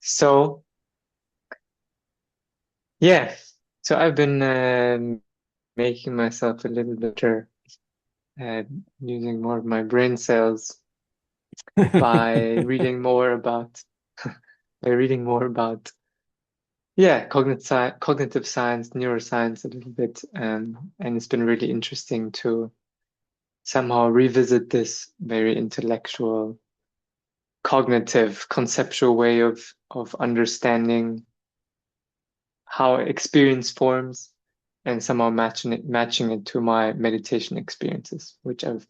So, yeah, so I've been making myself a little better at using more of my brain cells by reading more about by reading more about cognitive science, neuroscience a little bit, and it's been really interesting to somehow revisit this very intellectual, cognitive, conceptual way of understanding how experience forms and somehow matching it to my meditation experiences, which I've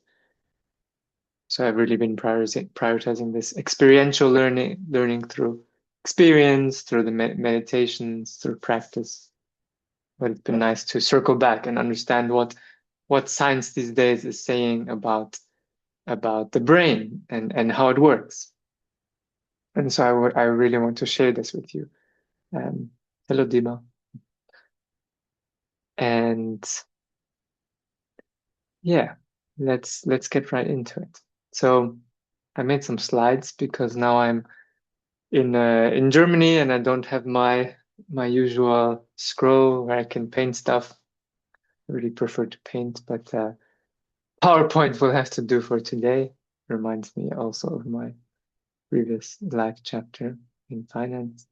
really been prioritizing this experiential learning through experience, through the meditations, through practice. But it's been nice to circle back and understand what science these days is saying about the brain and how it works. And so I really want to share this with you. Um, Hello, Dima. And yeah, let's get right into it. So I made some slides because now I'm in Germany and I don't have my usual scroll where I can paint stuff. I really prefer to paint, but PowerPoint will have to do for today. Reminds me also of my previous life chapter in finance.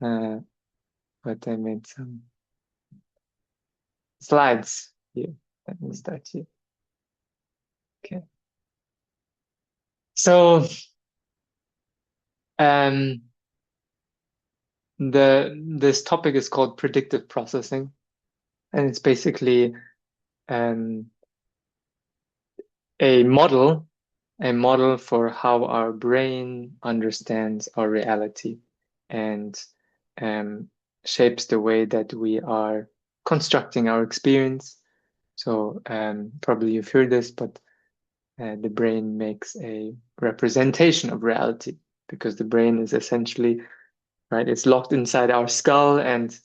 uh, but I made some slides here. Let me start here. Okay. So um, this topic is called predictive processing, and it's basically um, a model a model for how our brain understands our reality and um, shapes the way that we are constructing our experience. So probably you've heard this, but the brain makes a representation of reality because the brain is essentially, right, it's locked inside our skull, and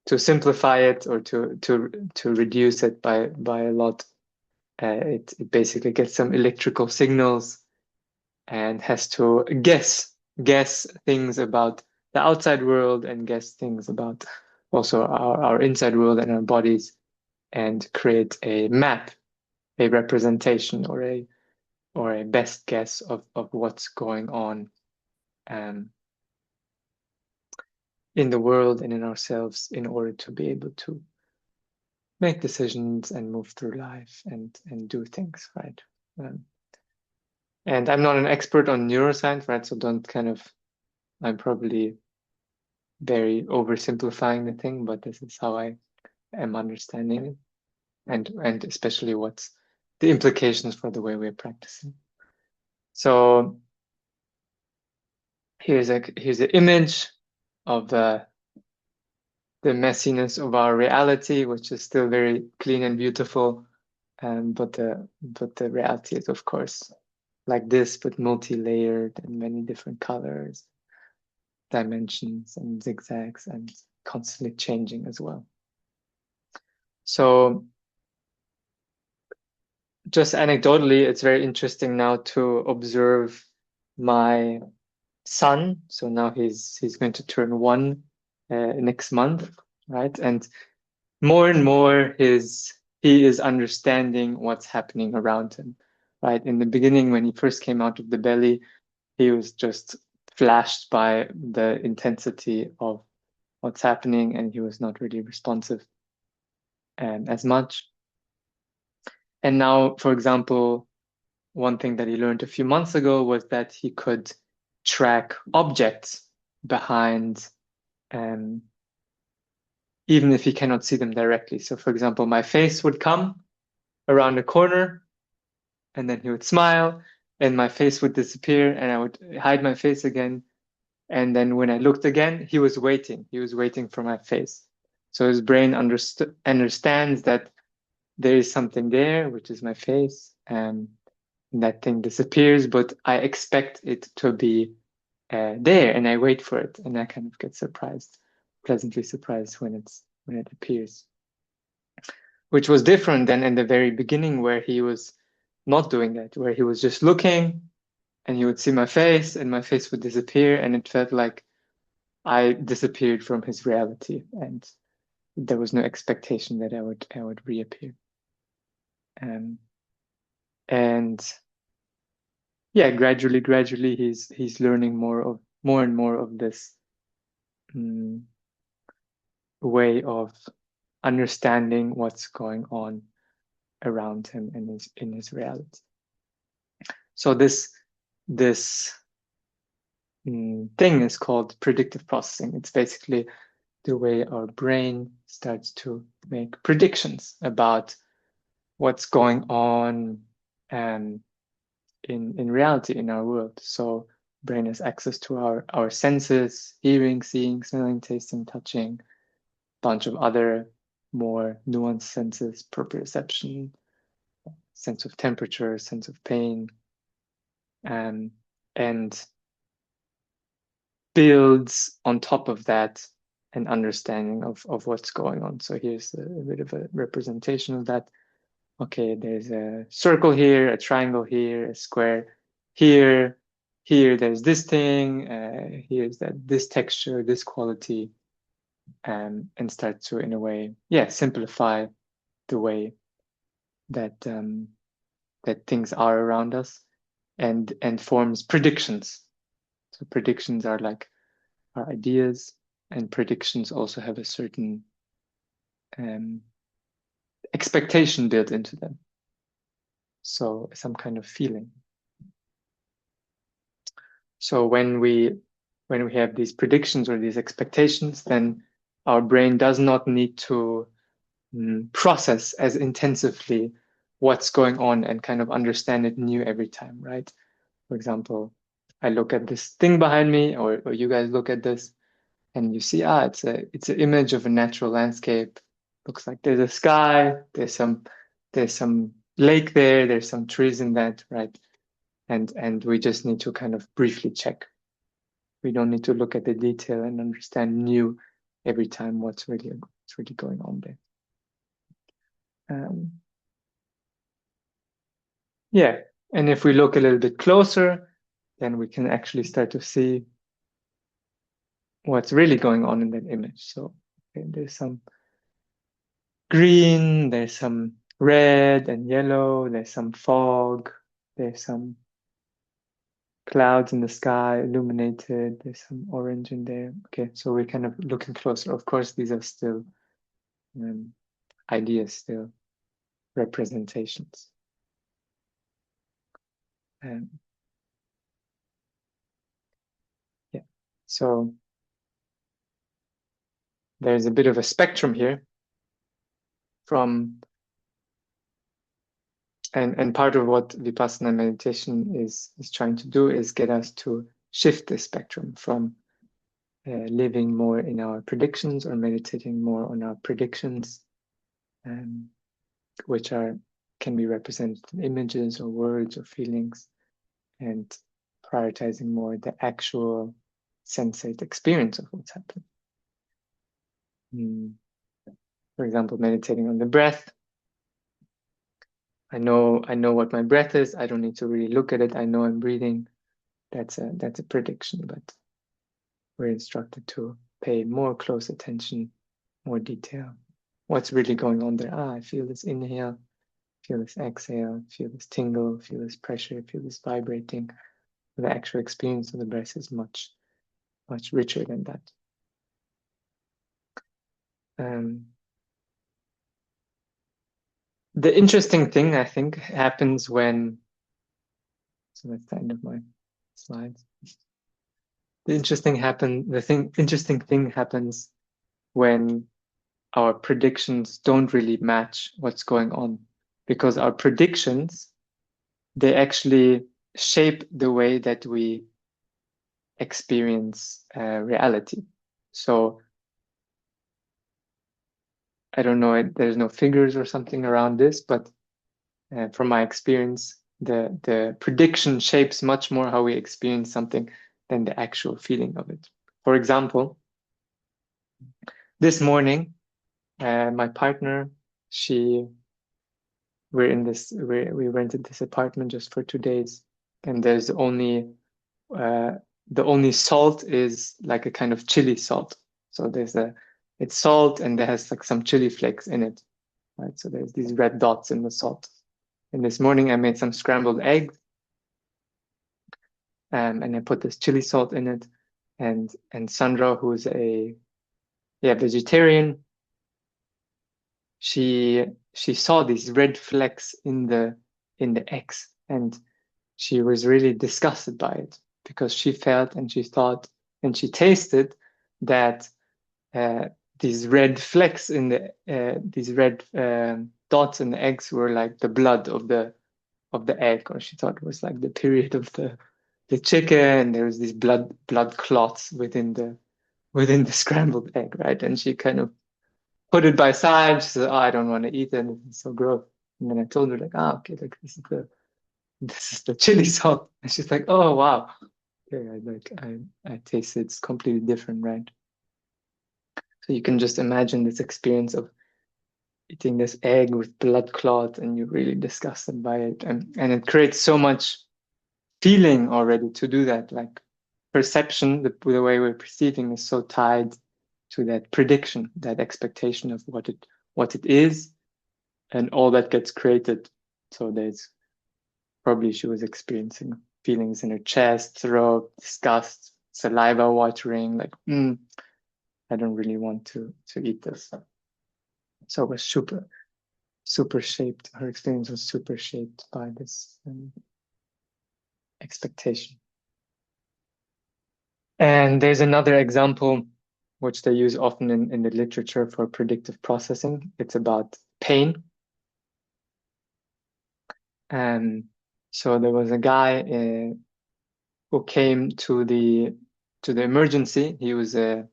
to simplify it or to reduce it by a lot, it basically gets some electrical signals and has to guess things about the outside world and guess things about also our inside world and our bodies, and create a map, a representation, or a best guess of what's going on um, in the world and in ourselves in order to be able to make decisions and move through life and do things, right? Um, and I'm not an expert on neuroscience, right? So don't kind of, I'm probably very oversimplifying the thing, but this is how I am understanding it, and especially what's the implications for the way we're practicing. So here's an image of the messiness of our reality, which is still very clean and beautiful, but the reality is, of course, like this, but multi-layered and many different colors, dimensions, and zigzags, and constantly changing as well. So just anecdotally, it's very interesting now to observe my son. So now he's going to turn 1 next month, right? And more he is understanding what's happening around him, right? In the beginning, when he first came out of the belly, he was just flashed by the intensity of what's happening, and he was not really responsive as much. And now, for example, one thing that he learned a few months ago was that he could track objects behind, um, even if he cannot see them directly. So, for example, my face would come around a corner, and then he would smile, and my face would disappear, and I would hide my face again. And then when I looked again, he was waiting. He was waiting for my face. So his brain understands that there is something there, which is my face, and that thing disappears, but I expect it to be there, and I wait for it, and I kind of get pleasantly surprised when it appears, which was different than in the very beginning where he was not doing that, where he was just looking, and he would see my face, and my face would disappear, and it felt like I disappeared from his reality, and there was no expectation that I would reappear. Um, and yeah, gradually, he's learning more and more of this um, way of understanding what's going on around him in his reality. So this thing is called predictive processing. It's basically the way our brain starts to make predictions about what's going on um, in reality in our world. So brain has access to our senses, hearing, seeing, smelling, tasting, touching, bunch of other more nuanced senses, proprioception, sense of temperature, sense of pain, and builds on top of that an understanding of what's going on. So here's a bit of a representation of that. Okay, there's a circle here, a triangle here, a square here. Here, there's this thing. Here's this texture, this quality, and start to, in a way, simplify the way that that things are around us, and forms predictions. So predictions are like our ideas, and predictions also have a certain expectation built into them. So some kind of feeling. So when we have these predictions or these expectations, then our brain does not need to process as intensively what's going on and kind of understand it new every time, right? For example, I look at this thing behind me, or you guys look at this, and you see, it's an image of a natural landscape. Looks like there's a sky, there's some lake there, there's some trees in that, right? And we just need to kind of briefly check. We don't need to look at the detail and understand new every time what's really going on there. Yeah, and if we look a little bit closer, then we can actually start to see what's really going on in that image. So okay, there's some green, there's some red and yellow, there's some fog, there's some clouds in the sky illuminated, there's some orange in there. Okay, so we're kind of looking closer. Of course, these are still ideas, still representations. Yeah, so there's a bit of a spectrum here from, and part of what Vipassana meditation is trying to do is get us to shift the spectrum from living more in our predictions or meditating more on our predictions, which can be represented in images or words or feelings, and prioritizing more the actual sensate experience of what's happening. For example, meditating on the breath. I know what my breath is. I don't need to really look at it. I know I'm breathing. That's a prediction, but we're instructed to pay more close attention, more detail. What's really going on there? I feel this inhale, feel this exhale, feel this tingle, feel this pressure, feel this vibrating. The actual experience of the breath is much richer than that. The interesting thing, I think, happens when, so that's the end of my slides. The interesting thing happens when our predictions don't really match what's going on, because our predictions, they actually shape the way that we experience reality. So I don't know, there's no figures or something around this, but from my experience, the prediction shapes much more how we experience something than the actual feeling of it. For example, this morning, my partner, we rented this apartment just for 2 days and there's the only salt is like a kind of chili salt. So it's salt and there has like some chili flakes in it, right? So there's these red dots in the salt. And this morning I made some scrambled eggs, and I put this chili salt in it. And Sandra, who's a vegetarian, she saw these red flecks in the eggs, and she was really disgusted by it because she felt and she thought and she tasted that these red flecks in these red dots in the eggs were like the blood of the egg, or she thought it was like the period of the chicken, and there was these blood clots within the scrambled egg, right? And she kind of put it by side. She said, "Oh, I don't want to eat it. It's so gross." And then I told her like, okay, like this is the chili salt." And she's like, "Oh wow, okay, I taste it's completely different, right?" So you can just imagine this experience of eating this egg with blood clot, and you're really disgusted by it, and it creates so much feeling already to do that. Like perception, the way we're perceiving is so tied to that prediction, that expectation of what it is, and all that gets created. So there's probably she was experiencing feelings in her chest, throat, disgust, saliva watering, like, I don't really want to eat this. So it was super shaped. Her experience was super shaped by this expectation. And there's another example which they use often in the literature for predictive processing. It's about pain. So there was a guy who came to the emergency. He was a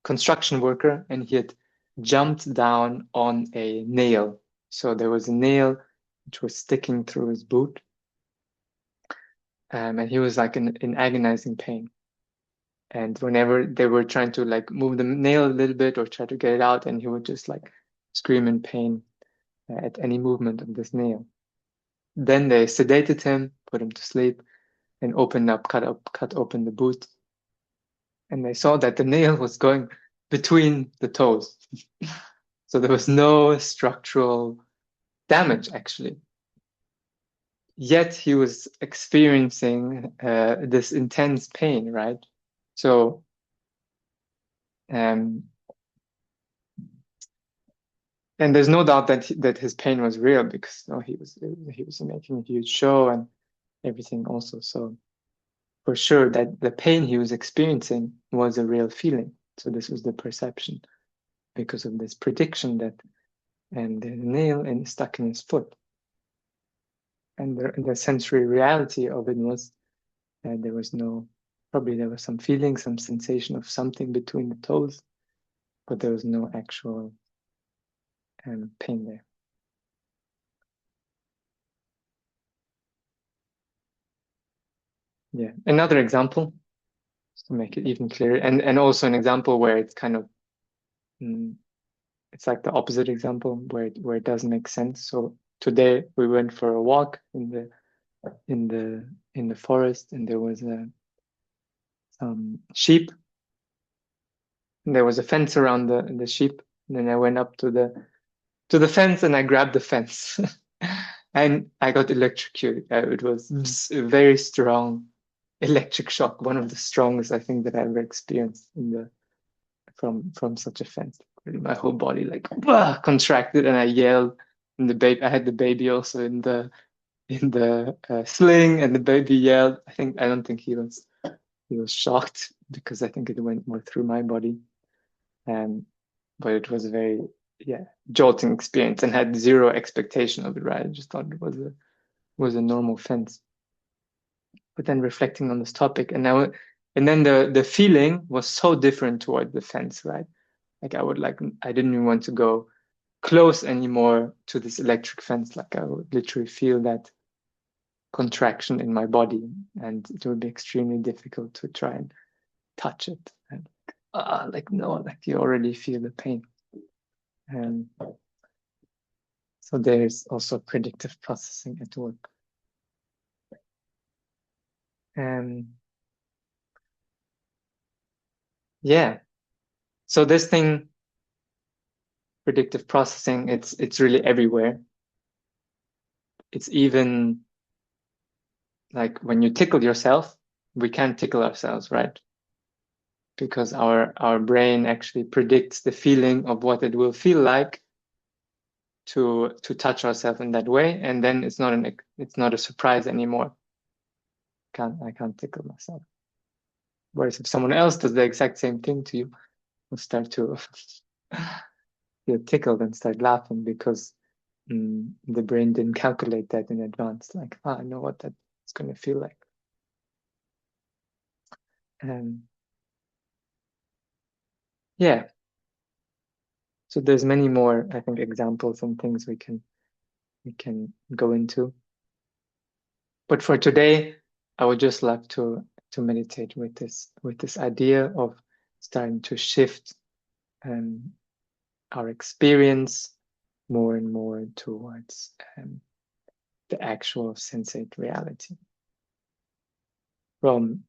construction worker, and he had jumped down on a nail. So there was a nail which was sticking through his boot, and he was like in agonizing pain. And whenever they were trying to like move the nail a little bit or try to get it out, and he would just like scream in pain at any movement of this nail. Then they sedated him, put him to sleep, and cut open the boot. And they saw that the nail was going between the toes. So there was no structural damage actually. Yet he was experiencing this intense pain, right? So and there's no doubt that his pain was real, because he was making a huge show and everything also. So for sure that the pain he was experiencing was a real feeling. So this was the perception because of this prediction that and the nail and stuck in his foot. And the sensory reality of it was there was some feeling, some sensation of something between the toes, but there was no actual pain there. Yeah, another example to make it even clearer, and also an example where it's kind of it's like the opposite example where it doesn't make sense. So today we went for a walk in the forest, and there was some sheep, and there was a fence around the sheep. And then I went up to the fence and I grabbed the fence, and I got electrocuted. It was a very strong electric shock, one of the strongest I think that I ever experienced from such a fence. Really, my whole body like contracted, and I yelled. And I had the baby also in the sling, and the baby yelled. I don't think he was shocked, because I think it went more through my body. But it was a very jolting experience, and had zero expectation of it, right? I just thought it was a normal fence. But then reflecting on this topic, and then the feeling was so different toward the fence, right? Like I didn't even want to go close anymore to this electric fence. Like I would literally feel that contraction in my body, and it would be extremely difficult to try and touch it. And no, like you already feel the pain. And so there's also predictive processing at work. Yeah. So this thing, predictive processing, it's really everywhere. It's even like when you tickle yourself, we can't tickle ourselves, right? Because our brain actually predicts the feeling of what it will feel like to touch ourselves in that way, and then it's not a surprise anymore. I can't tickle myself. Whereas if someone else does the exact same thing to you, you'll start to feel tickled and start laughing because the brain didn't calculate that in advance. Like, I know what that's going to feel like. Yeah. So there's many more, I think, examples and things we can go into. But for today, I would just like to meditate with this idea of starting to shift our experience more and more towards the actual sensate reality. From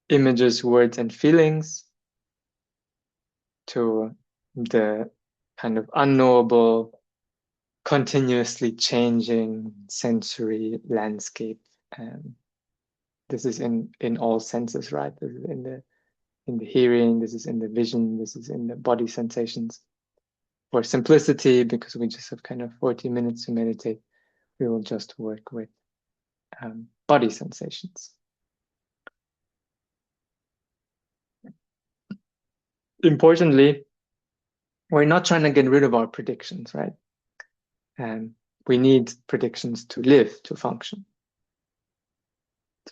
images, words, and feelings to the kind of unknowable, continuously changing sensory landscape. This is in all senses, right? This is in the hearing, this is in the vision, this is in the body sensations. For simplicity, because we just have kind of 40 minutes to meditate, we will just work with body sensations. Importantly, we're not trying to get rid of our predictions, right? We need predictions to live, to function.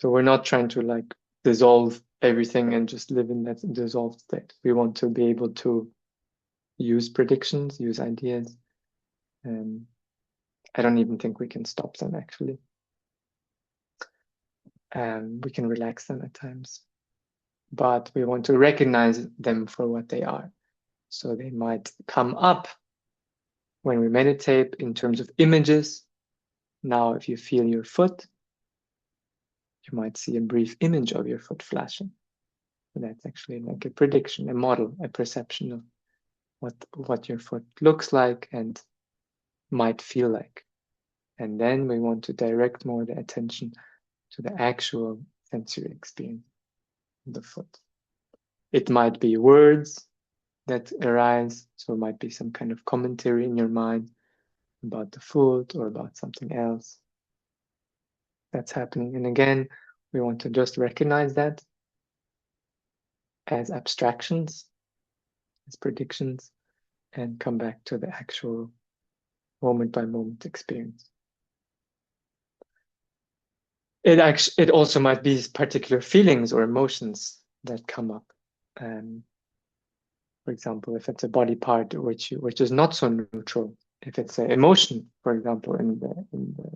So we're not trying to like dissolve everything and just live in that dissolved state. We want to be able to use predictions, use ideas. I don't even think we can stop them actually. We can relax them at times, but we want to recognize them for what they are. So they might come up when we meditate in terms of images. Now, if you feel your foot, you might see a brief image of your foot flashing. And that's actually like a prediction, a model, a perception of what your foot looks like and might feel like. And then we want to direct more the attention to the actual sensory experience of the foot. It might be words that arise, so it might be some kind of commentary in your mind about the foot or about something else that's happening. And again, we want to just recognize that as abstractions, as predictions, and come back to the actual moment by moment experience. It also might be particular feelings or emotions that come up. For example, if it's a body part which is not so neutral, if it's an emotion, for example, in the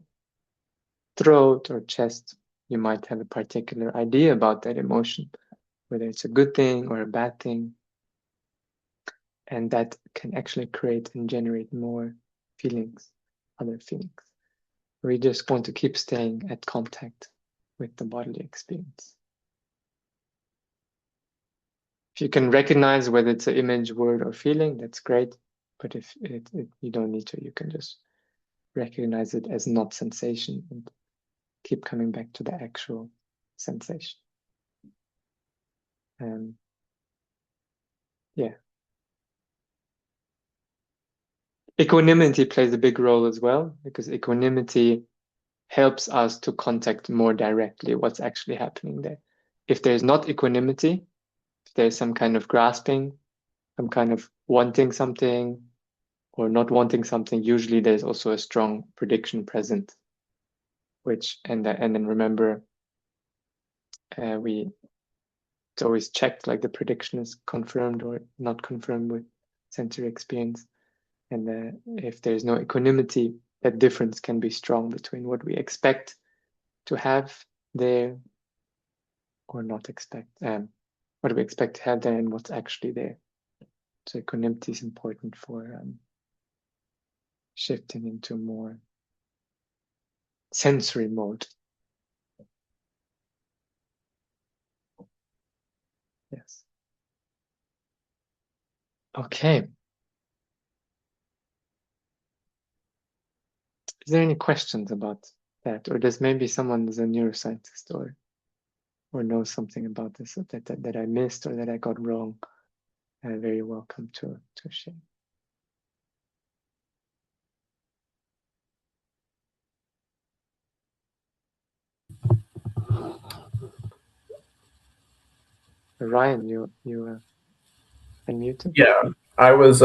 throat or chest, you might have a particular idea about that emotion, whether it's a good thing or a bad thing. And that can actually create and generate more feelings, other feelings. We just want to keep staying at contact with the bodily experience. If you can recognize whether it's an image, word, or feeling, that's great. But if you don't need to, you can just recognize it as not sensation and keep coming back to the actual sensation. Yeah. Equanimity plays a big role as well, because equanimity helps us to contact more directly what's actually happening there. If there's not equanimity, if there's some kind of grasping, some kind of wanting something or not wanting something, usually there's also a strong prediction present, and then remember, it's always checked, like the prediction is confirmed or not confirmed with sensory experience. And if there's no equanimity, that difference can be strong between what we expect to have there or not expect, what we expect to have there and what's actually there. So equanimity is important for shifting into more sensory mode. Yes. Okay. Is there any questions about that? Or does maybe someone is a neuroscientist or knows something about this that I missed or that I got wrong? Very welcome to share. Ryan, you unmuted? Yeah, I was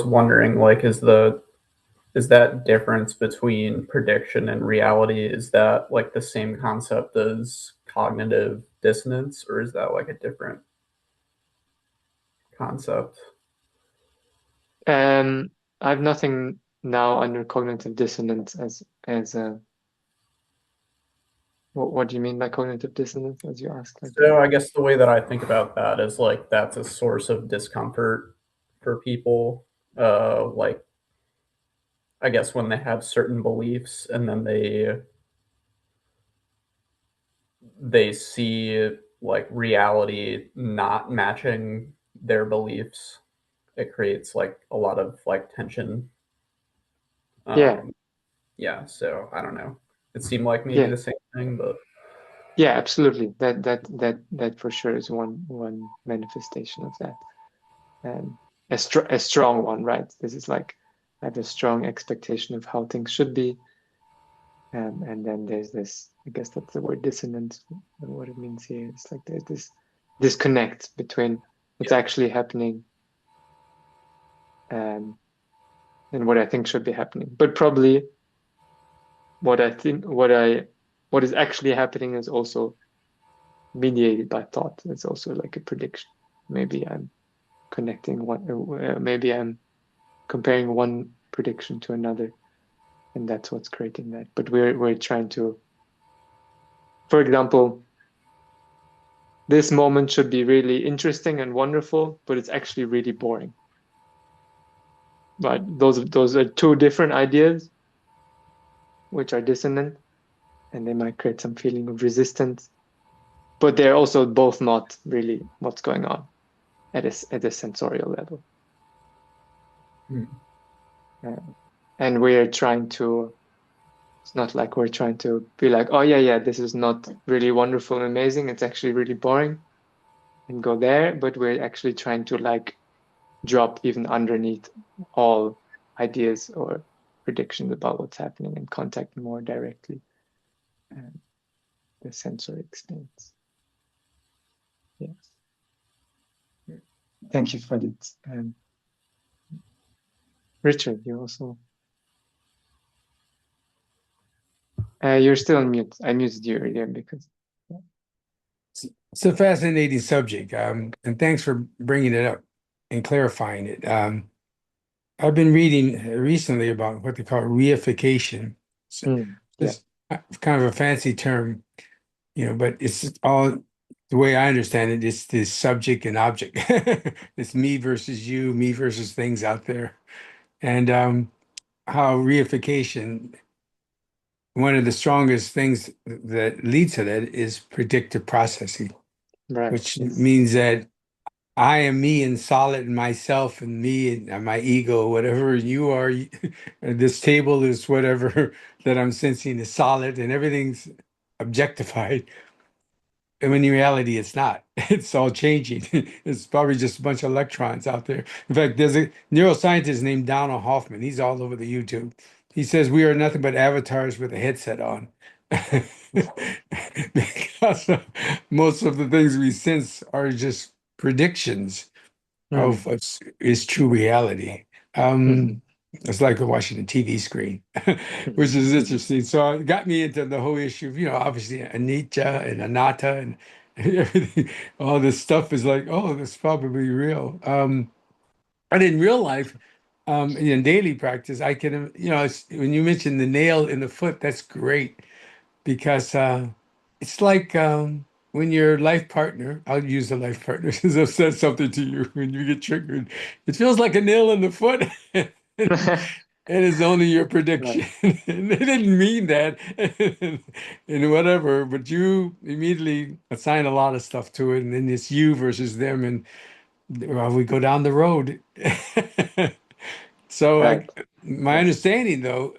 wondering, like, is that difference between prediction and reality, is that like the same concept as cognitive dissonance, or is that like a different concept? Um, I have nothing now under cognitive dissonance as a what do you mean by cognitive dissonance as you ask like So I guess the way that I think about that is like that's a source of discomfort for people. Like I guess when they have certain beliefs and then they see like reality not matching their beliefs, it creates like a lot of like tension. yeah, Um, yeah, so I don't know. It seemed like maybe yeah, the same thing, but yeah, absolutely. That for sure is one manifestation of that. And a strong one, right? This is like I have a strong expectation of how things should be. And then there's this, I guess that's the word dissonant. What it means here is like there's this disconnect between what's yeah, actually happening um, and what I think should be happening. But probably what I think, what is actually happening is also mediated by thought. It's also like a prediction. Maybe I'm connecting one, maybe I'm comparing one prediction to another, and that's what's creating that. But we're trying to, for example, this moment should be really interesting and wonderful, but it's actually really boring. Right? Those are two different ideas which are dissonant, and they might create some feeling of resistance. But they're also both not really what's going on at a sensorial level. mm, Uh, and we're trying to, it's not like we're trying to be like, oh, yeah, yeah, this is not really wonderful and amazing. It's actually really boring and go there. But we're actually trying to like drop even underneath all ideas or predictions about what's happening and contact more directly um, the sensory experience. Yeah. Thank you for that. Richard, you also, you're still on mute. I muted you earlier because, yeah. It's a fascinating subject, and thanks for bringing it up and clarifying it. I've been reading recently about what they call reification. So Mm, yeah. it's kind of a fancy term, but it's all the way I understand it, it's the subject and object. It's me versus you, me versus things out there. And how reification, one of the strongest things that leads to that is predictive processing, Right. which Yes. means that I am me and solid and myself and me and my ego, whatever you are. This table is whatever that I'm sensing is solid and everything's objectified. And when in reality, it's not. It's all changing. It's probably just a bunch of electrons out there. In fact, there's a neuroscientist named Donald Hoffman. He's all over the YouTube. He says we are nothing but avatars with a headset on. Because most of the things we sense are just predictions Mm, of what is true reality. mhm, It's like watching a TV screen, which mhm, is interesting. So it got me into the whole issue of, obviously anicca and anatta and everything. All this stuff is like, oh, that's probably real. But in real life, in daily practice, I can, when you mentioned the nail in the foot, that's great because it's like when your life partner, I'll use the life partner, since I've said something to you when you get triggered, it feels like a nail in the foot. It is only your Right. prediction. They didn't mean that and whatever, but you immediately assign a lot of stuff to it, and then it's you versus them, and well, we go down the road. So Right. my Yes. understanding, though,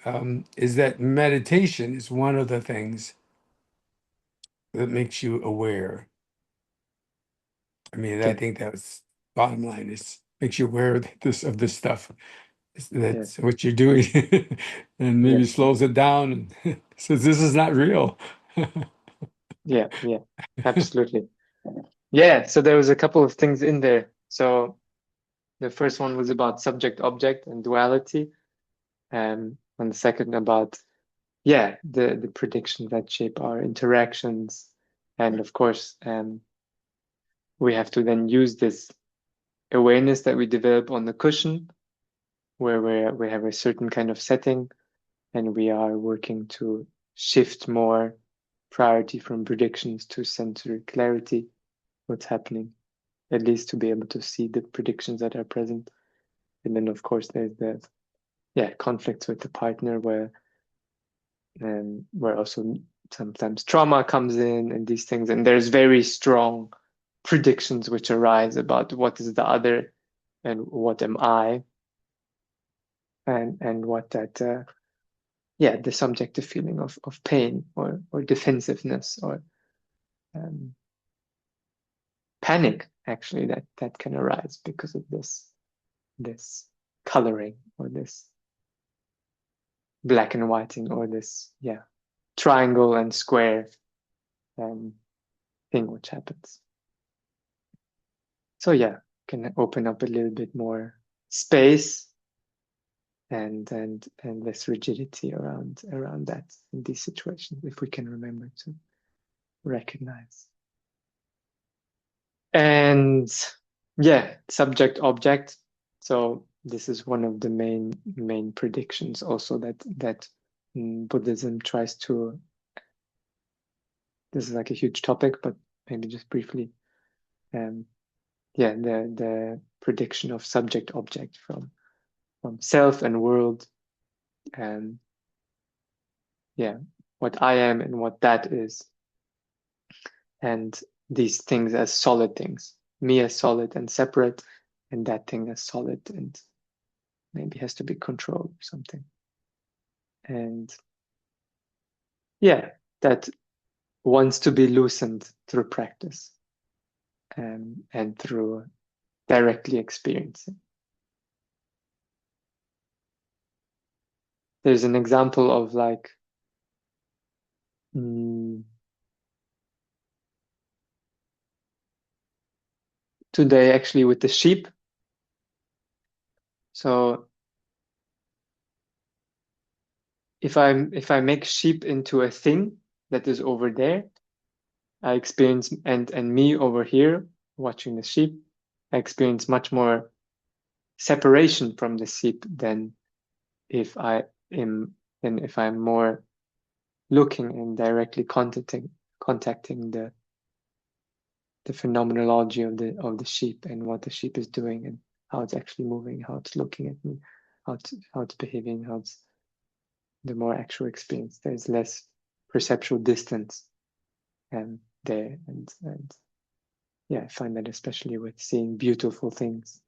is that meditation is one of the things that makes you aware. I mean, I Okay. think that's bottom line is makes you aware of this stuff. That's Yes. what you're doing, and maybe Yes. slows it down and says this is not real. Yeah. Yeah. Absolutely. Yeah. So there was a couple of things in there. So the first one was about subject object and duality, and the second about yeah the predictions that shape our interactions, and of course we have to then use this awareness that we develop on the cushion where we have a certain kind of setting and we are working to shift more priority from predictions to sensory clarity, what's happening, at least to be able to see the predictions that are present. And then of course there's the yeah conflicts with the partner where also sometimes trauma comes in and these things, and there's very strong predictions which arise about what is the other and what am I, and what that yeah the subjective feeling of pain or defensiveness or um, panic actually that can arise because of this coloring or this black and whiting or this yeah triangle and square um, thing which happens. So yeah, can open up a little bit more space and less rigidity around that in these situations if we can remember to recognize. And yeah, subject object. So this is one of the main predictions also that Buddhism tries to. This is like a huge topic, but maybe just briefly. Um, yeah, the prediction of subject object from self and world, and yeah, what I am and what that is, and these things as solid things, me as solid and separate, and that thing as solid and maybe has to be controlled or something. And yeah, that wants to be loosened through practice and through directly experiencing. There's an example of like today actually with the sheep. So if I make sheep into a thing that is over there, I experience and me over here watching the sheep, I experience much more separation from the sheep if I am than if I'm more looking and directly contacting the phenomenology of the sheep and what the sheep is doing and how it's actually moving, how it's looking at me, how it's behaving, how it's the more actual experience. There's less perceptual distance there, and yeah, I find that especially with seeing beautiful things,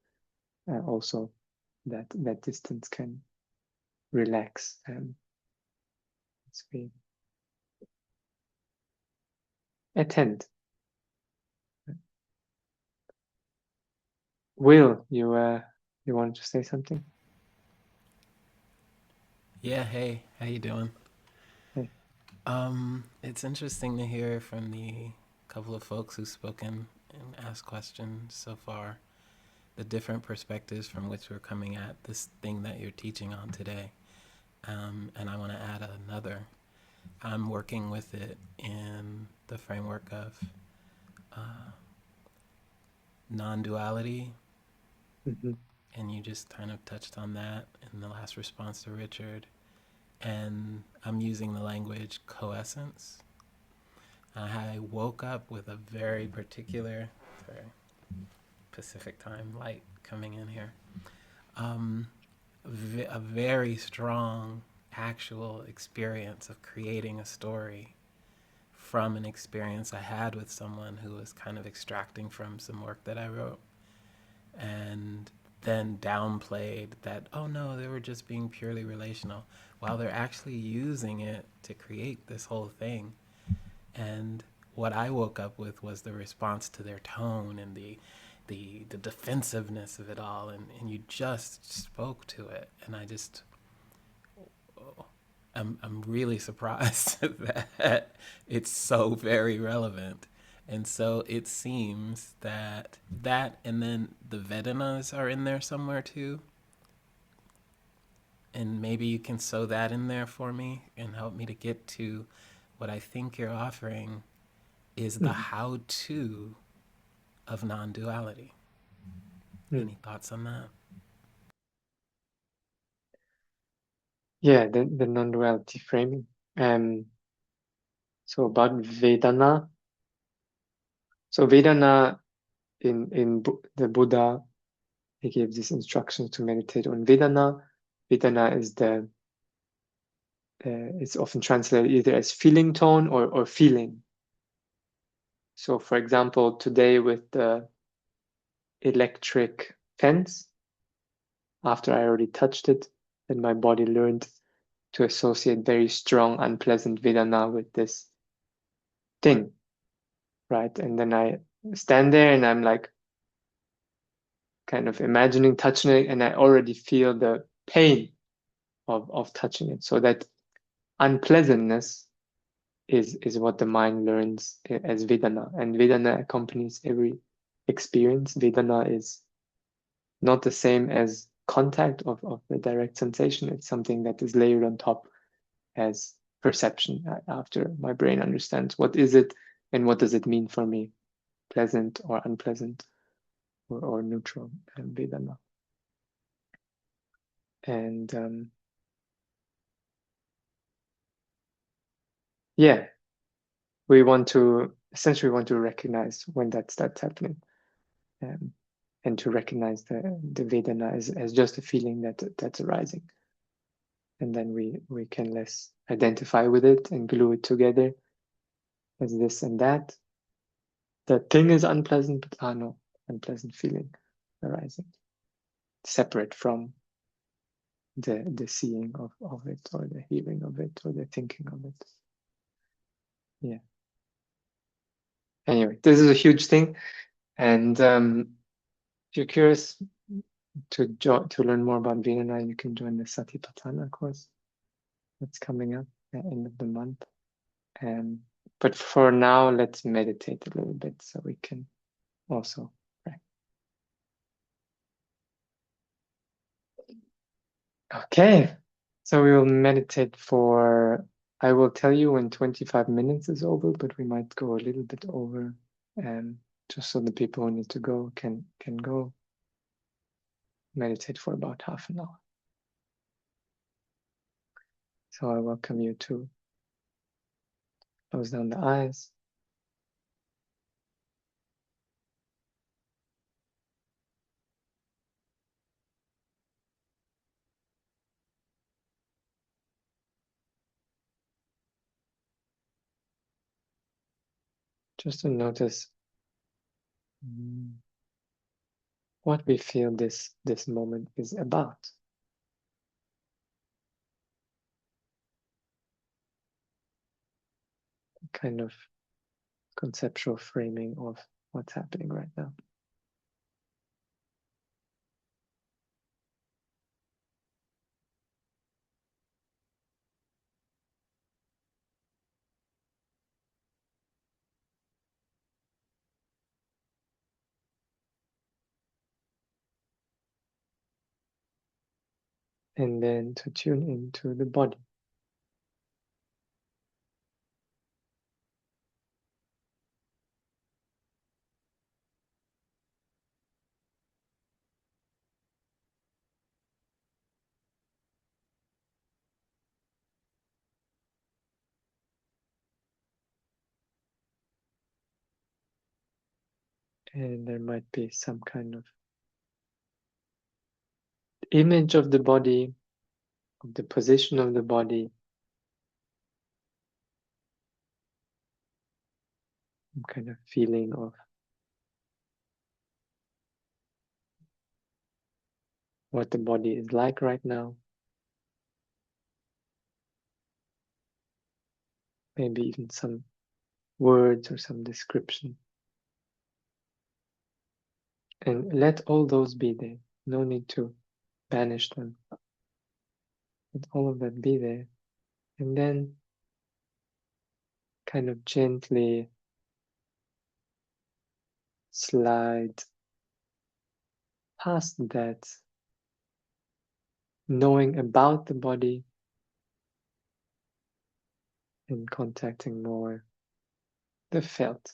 also that distance can relax as we attend. Will you wanted to say something? Yeah, hey, how you doing? Hey. It's interesting to hear from the couple of folks who've spoken and asked questions so far, the different perspectives from which we're coming at this thing that you're teaching on today. And I want to add another. I'm working with it in the framework of non-duality, Mm-hmm. and you just kind of touched on that in the last response to Richard. And I'm using the language coessence. I woke up with a very particular, very Pacific time light coming in here, a very strong actual experience of creating a story from an experience I had with someone who was kind of extracting from some work that I wrote, and then downplayed that, oh no, they were just being purely relational, while they're actually using it to create this whole thing. And what I woke up with was the response to their tone and the defensiveness of it all, and you just spoke to it, and I'm really surprised that it's so very relevant. And so it seems that and then the Vedanas are in there somewhere too. And maybe you can sew that in there for me and help me to get to what I think you're offering is the how to of non duality. Any thoughts on that? Yeah, the non-duality framing. So about Vedana. So Vedana the Buddha, he gave these instructions to meditate on Vedana. Vedana is it's often translated either as feeling tone or feeling. So for example, today with the electric fence, after I already touched it, then my body learned to associate very strong, unpleasant Vedana with this thing, right? And then I stand there and I'm like kind of imagining touching it, and I already feel the pain of touching it. So that unpleasantness is what the mind learns as Vedana, and Vedana accompanies every experience. Vedana is not the same as contact of the direct sensation. It's something that is layered on top as perception after my brain understands what is it and what does it mean for me, pleasant or unpleasant or neutral Vedana. And yeah, we want to essentially want to recognize when that starts happening, and to recognize the Vedana as just a feeling that's arising. And then we can less identify with it and glue it together as this and that. The thing is unpleasant, but no, unpleasant feeling arising, separate from the seeing of it or the hearing of it or the thinking of it. Yeah. Anyway, this is a huge thing, and if you're curious to learn more about Vedana, you can join the Satipatthana course that's coming up at the end of the month. But for now, let's meditate a little bit so we can also pray. Okay, so we will meditate for, I will tell you when 25 minutes is over, but we might go a little bit over, just so the people who need to go can go. Meditate for about half an hour. So I welcome you to close down the eyes. Just to notice what we feel this moment is about. Kind of conceptual framing of what's happening right now. And then to tune into the body. And there might be some kind of image of the body, of the position of the body, some kind of feeling of what the body is like right now. Maybe even some words or some description. And let all those be there. No need to banish them. Let all of that be there. And then kind of gently slide past that, knowing about the body and contacting more the felt.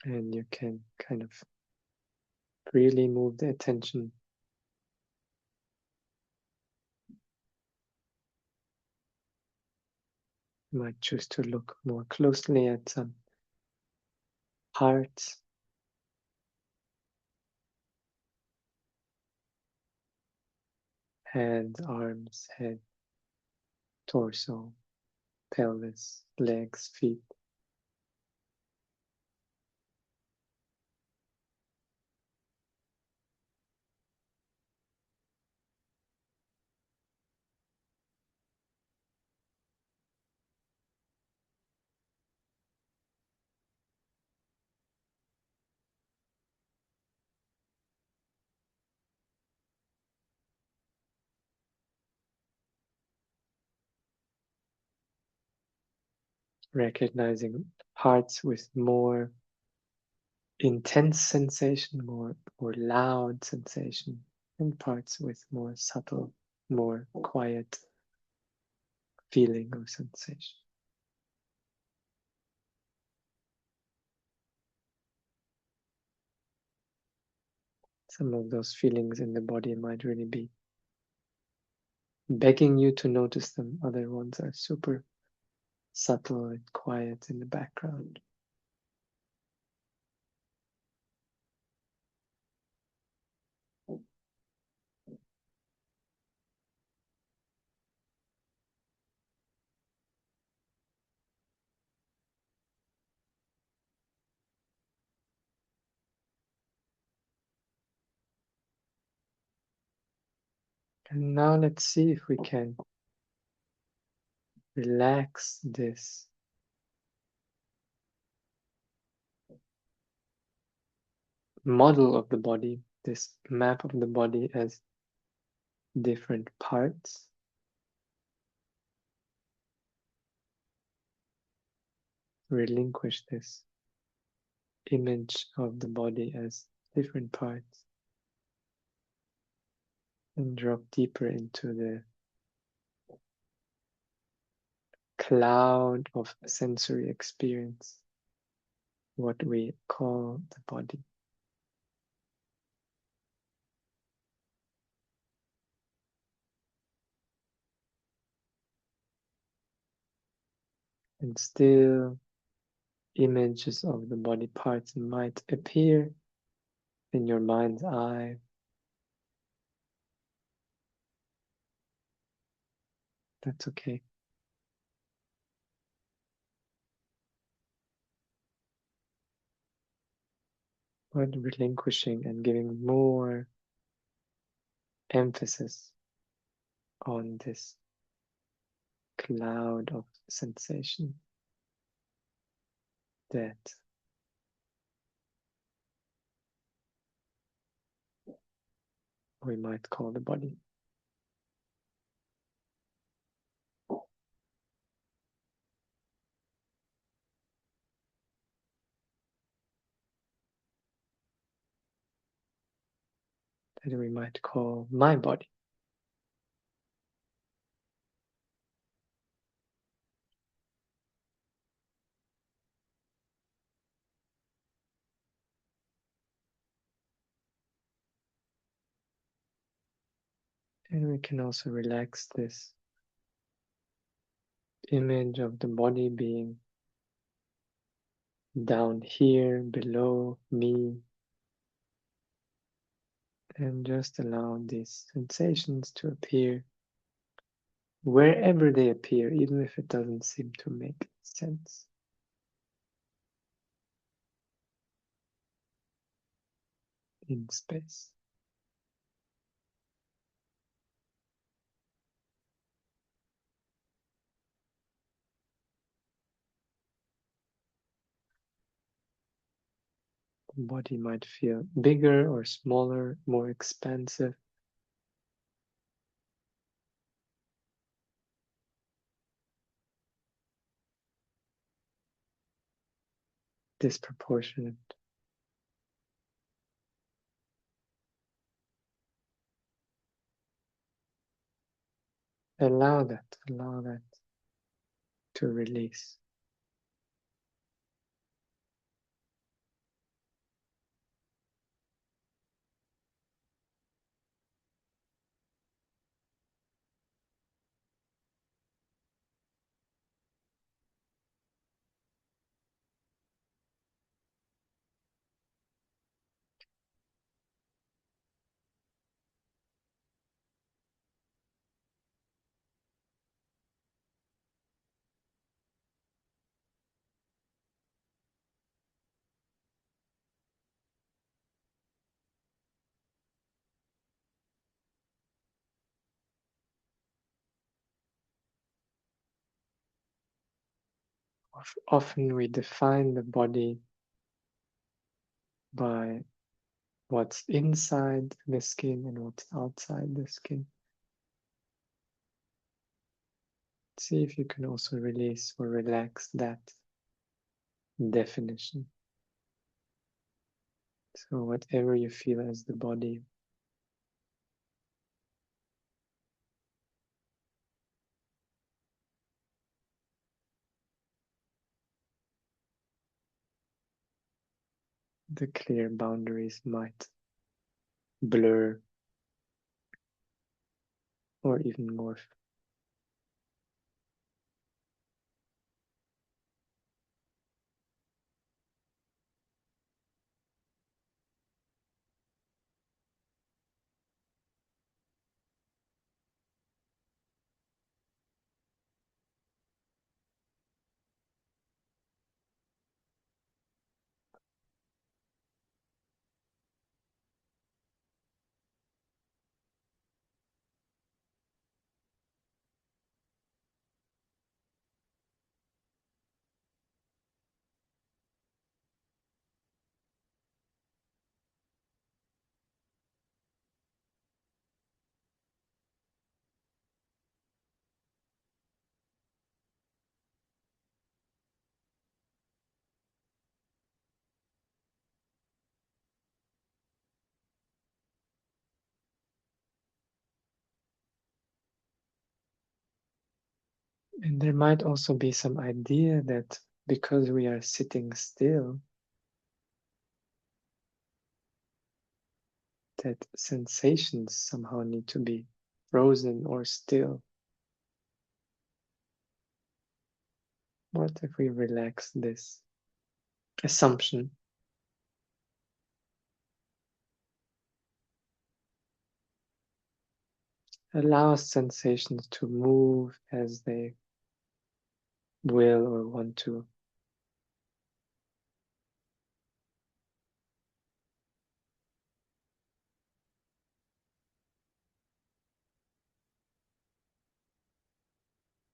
And you can kind of really move the attention. You might choose to look more closely at some parts, hands, arms, head, torso, pelvis, legs, feet. Recognizing parts with more intense sensation, more loud sensation, and parts with more subtle, more quiet feeling or sensation. Some of those feelings in the body might really be begging you to notice them. Other ones are super subtle and quiet in the background. And now let's see if we can relax this model of the body, this map of the body as different parts. Relinquish this image of the body as different parts and drop deeper into the cloud of sensory experience, what we call the body. And still, images of the body parts might appear in your mind's eye. That's okay. But relinquishing and giving more emphasis on this cloud of sensation that we might call the body. that we might call my body. And we can also relax this image of the body being down here below me, and just allow these sensations to appear wherever they appear, even if it doesn't seem to make sense. In space. The body might feel bigger or smaller, more expansive. Disproportionate. Allow that to release. Often we define the body by what's inside the skin and what's outside the skin. See if you can also release or relax that definition. So whatever you feel as the body, the clear boundaries might blur or even morph. And there might also be some idea that because we are sitting still, that sensations somehow need to be frozen or still. What if we relax this assumption? Allow sensations to move as they will or want to.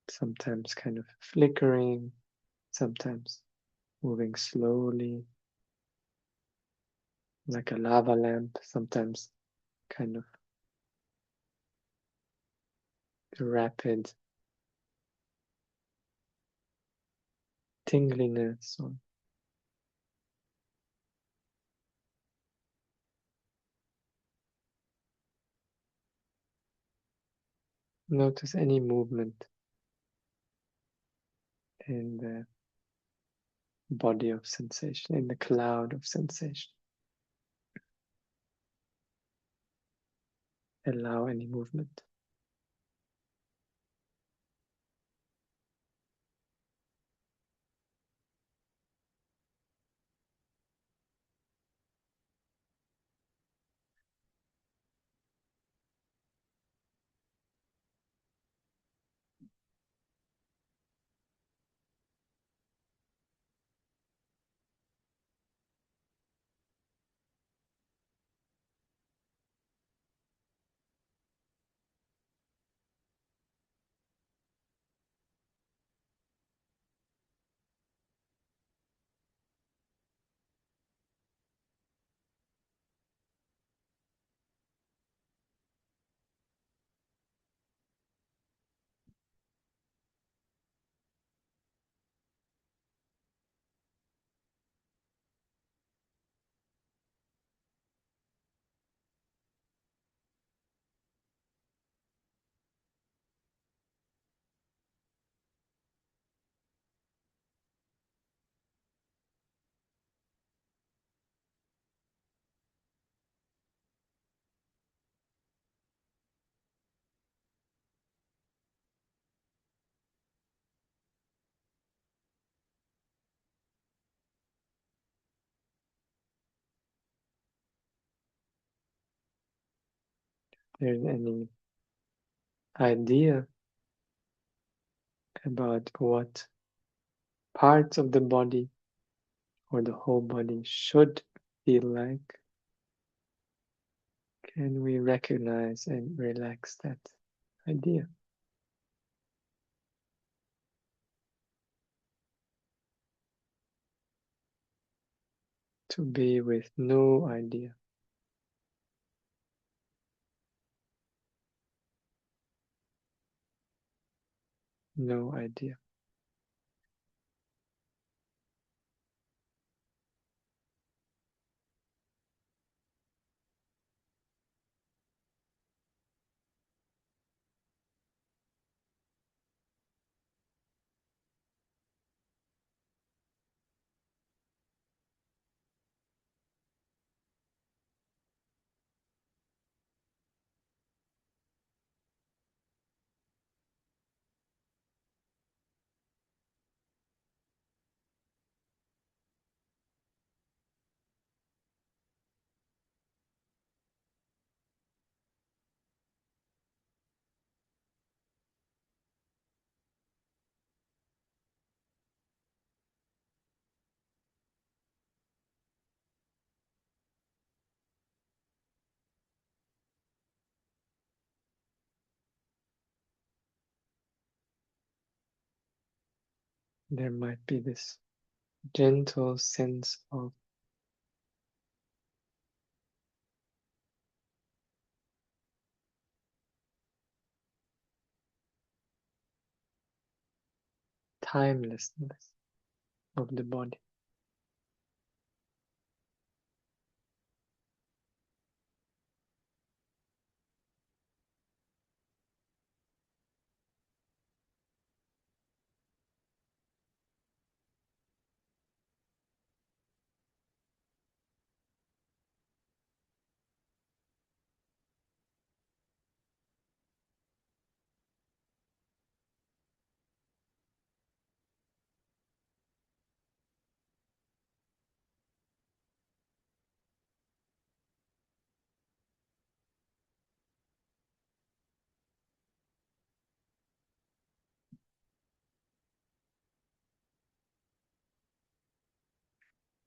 Sometimes kind of flickering, sometimes moving slowly, like a lava lamp, sometimes kind of rapid tingliness. Or Notice any movement in the body of sensation, in the cloud of sensation. Allow any movement. There's any idea about what parts of the body or the whole body should feel like, can we recognize and relax that idea? To be with no idea. No idea. There might be this gentle sense of timelessness of the body.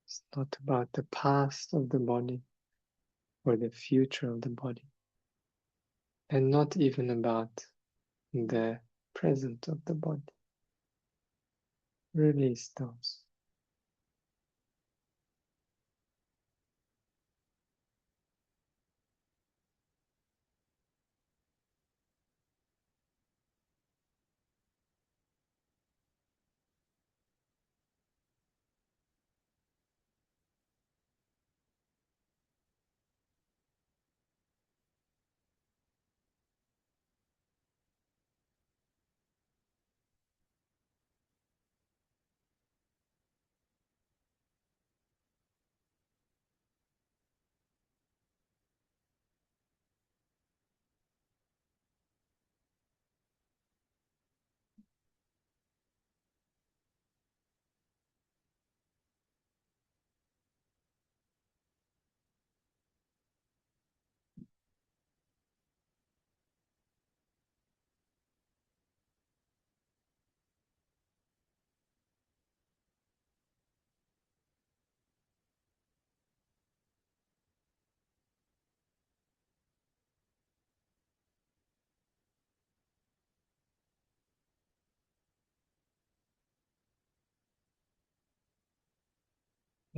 It's not about the past of the body or the future of the body, and not even about the present of the body. Release those.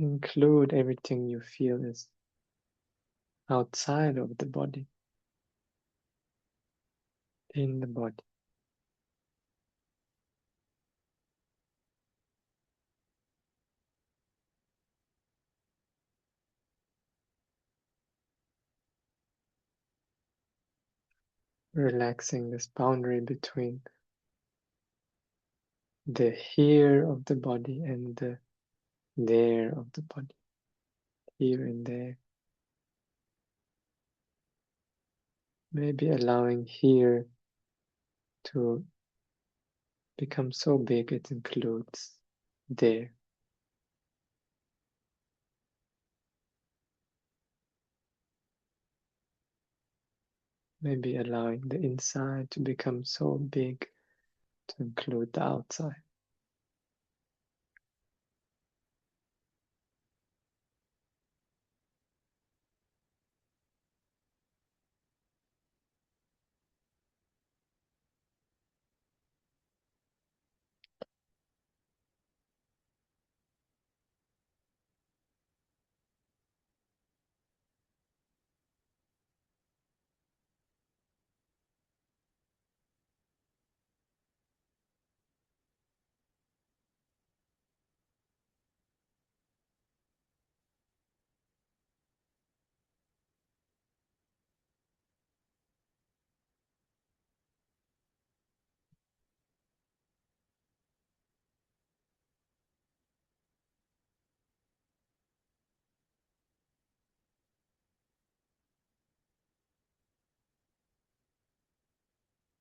Include everything you feel is outside of the body, in the body. Relaxing this boundary between the here of the body and the there of the body, here and there. Maybe allowing here to become so big it includes there. Maybe allowing the inside to become so big to include the outside.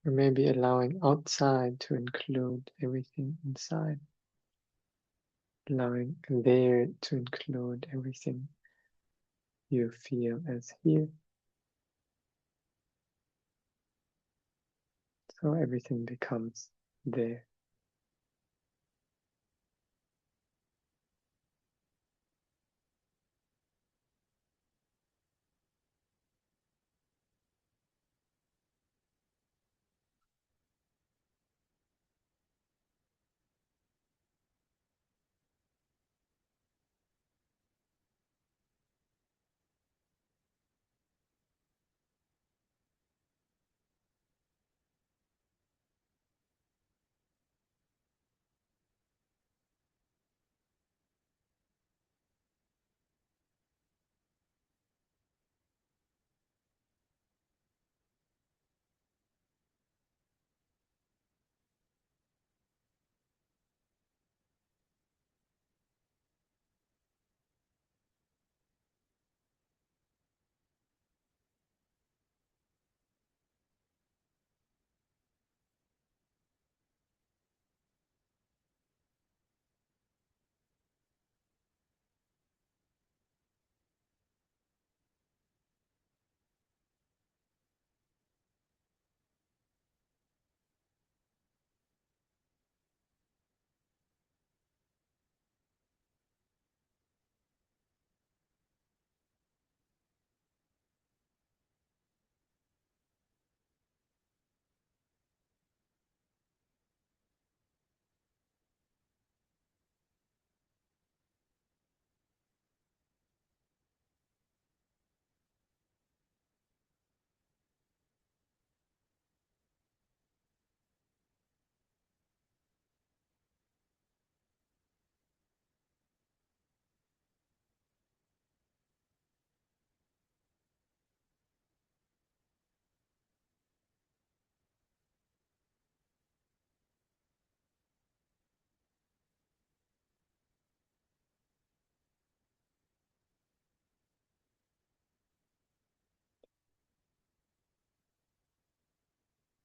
Or maybe allowing outside to include everything inside. Allowing there to include everything you feel as here. So everything becomes there.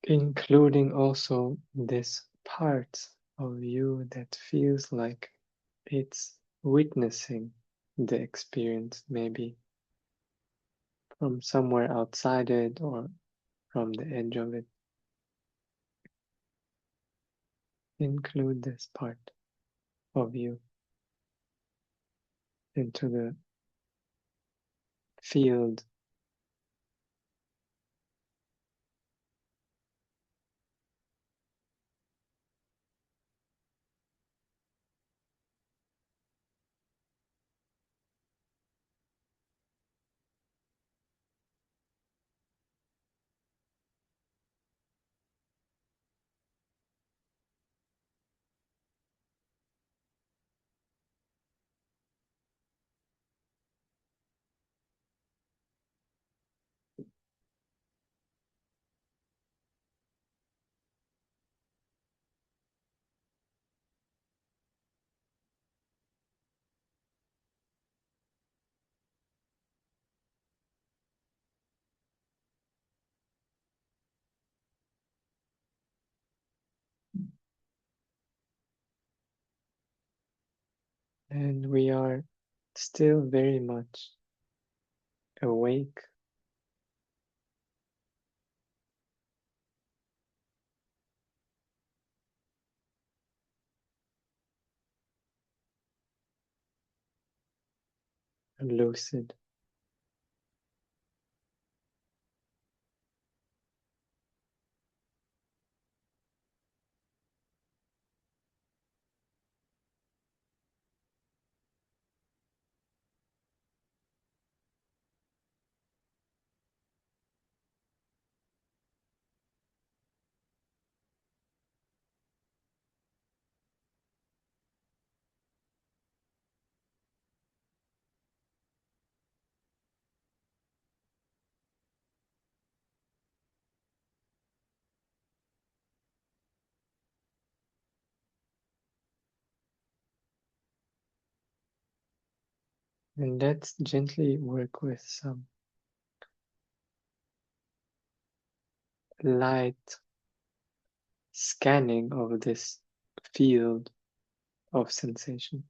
Including also this part of you that feels like it's witnessing the experience, maybe from somewhere outside it or from the edge of it. Include this part of you into the field. And we are still very much awake, lucid, and let's gently work with some light scanning of this field of sensation.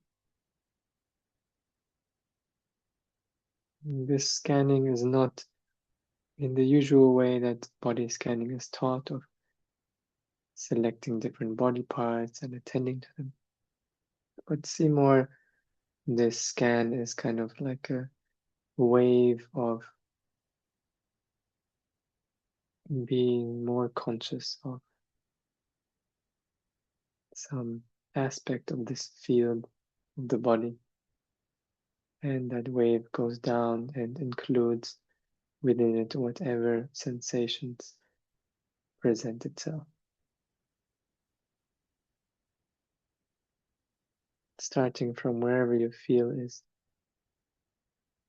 This scanning is not in the usual way that body scanning is taught, of selecting different body parts and attending to them. But see more, this scan is kind of like a wave of being more conscious of some aspect of this field of the body. And that wave goes down and includes within it whatever sensations present itself. Starting from wherever you feel is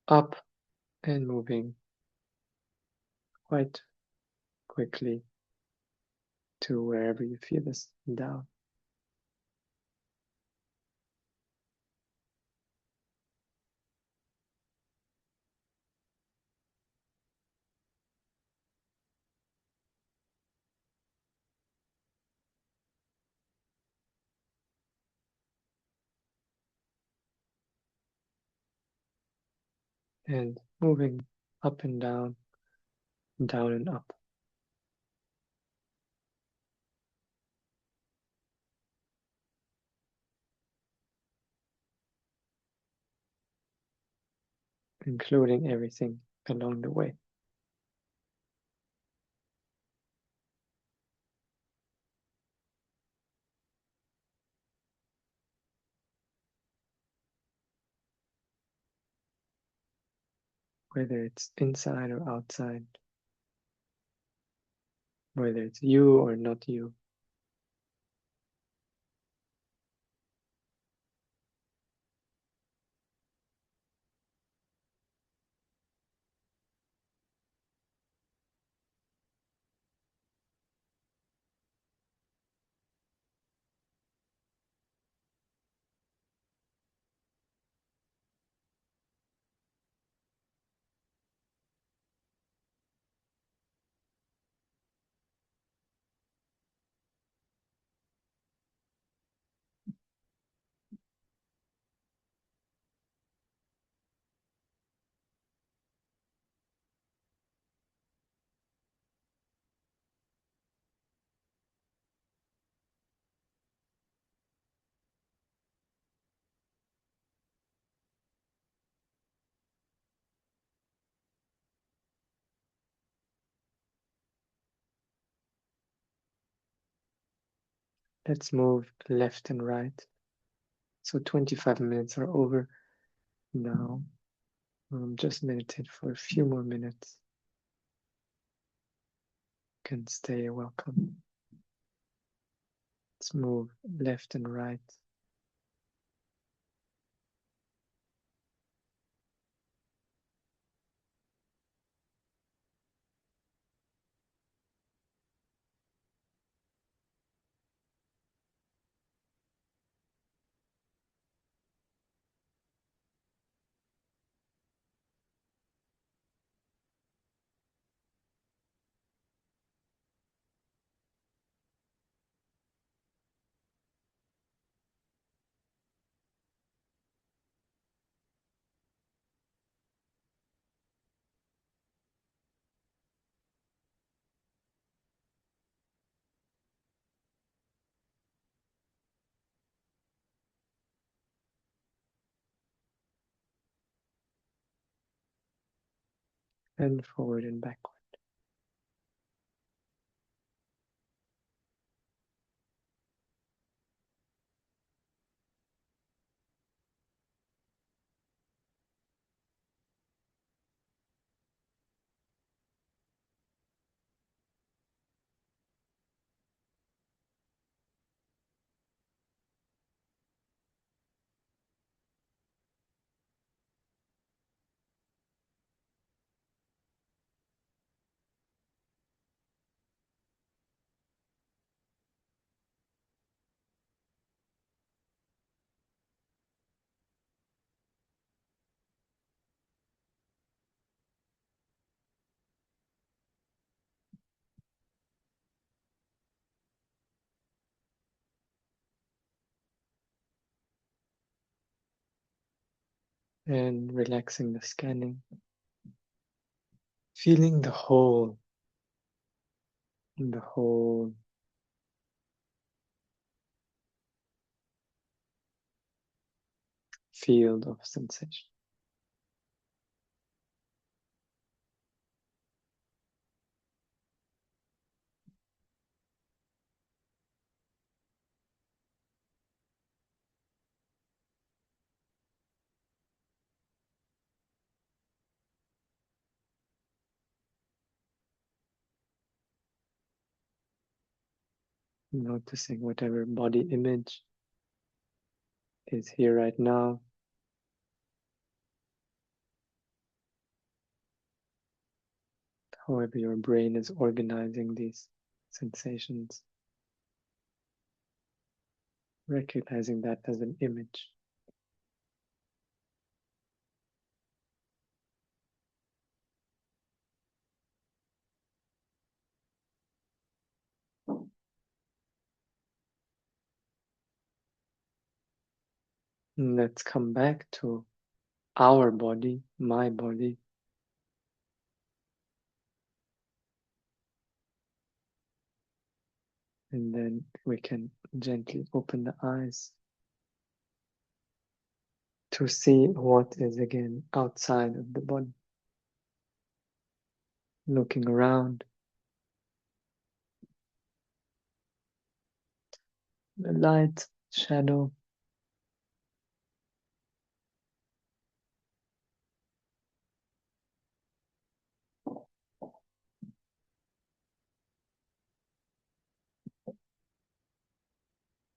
up and moving quite quickly to wherever you feel is down. And moving up and down and up. Including everything along the way. Whether it's inside or outside, whether it's you or not you. Let's move left and right. So 25 minutes are over now. Just meditate for a few more minutes. Can stay welcome. Let's move left and right. and forward and backward. And relaxing the scanning, feeling the whole field of sensation. Noticing whatever body image is here right now. However your brain is organizing these sensations, recognizing that as an image. And let's come back to our body, my body. And then we can gently open the eyes to see what is again outside of the body. Looking around, the light, shadow,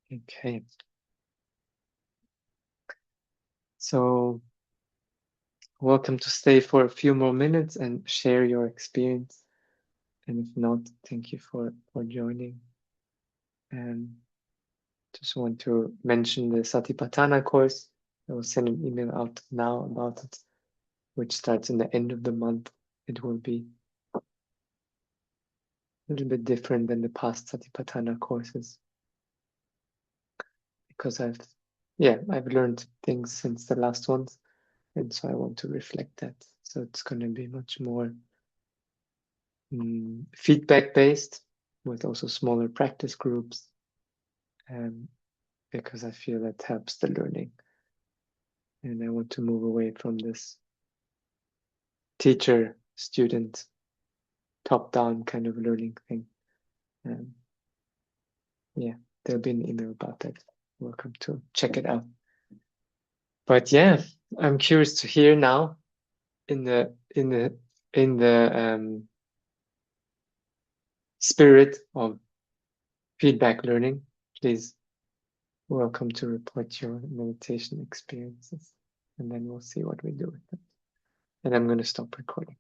okay. So welcome to stay for a few more minutes and share your experience. And if not, thank you for joining. And just want to mention the Satipatthana course. I will send an email out now about it, which starts in the end of the month. It will be a little bit different than the past Satipatthana courses, because I've learned things since the last ones, and so I want to reflect that. So it's going to be much more feedback based, with also smaller practice groups, because I feel that helps the learning, and I want to move away from this teacher student top down kind of learning thing. Yeah, there'll be an email about that. Welcome to check it out. But yeah, I'm curious to hear now in the spirit of feedback learning. Please welcome to report your meditation experiences, and then we'll see what we do with them. And I'm going to stop recording.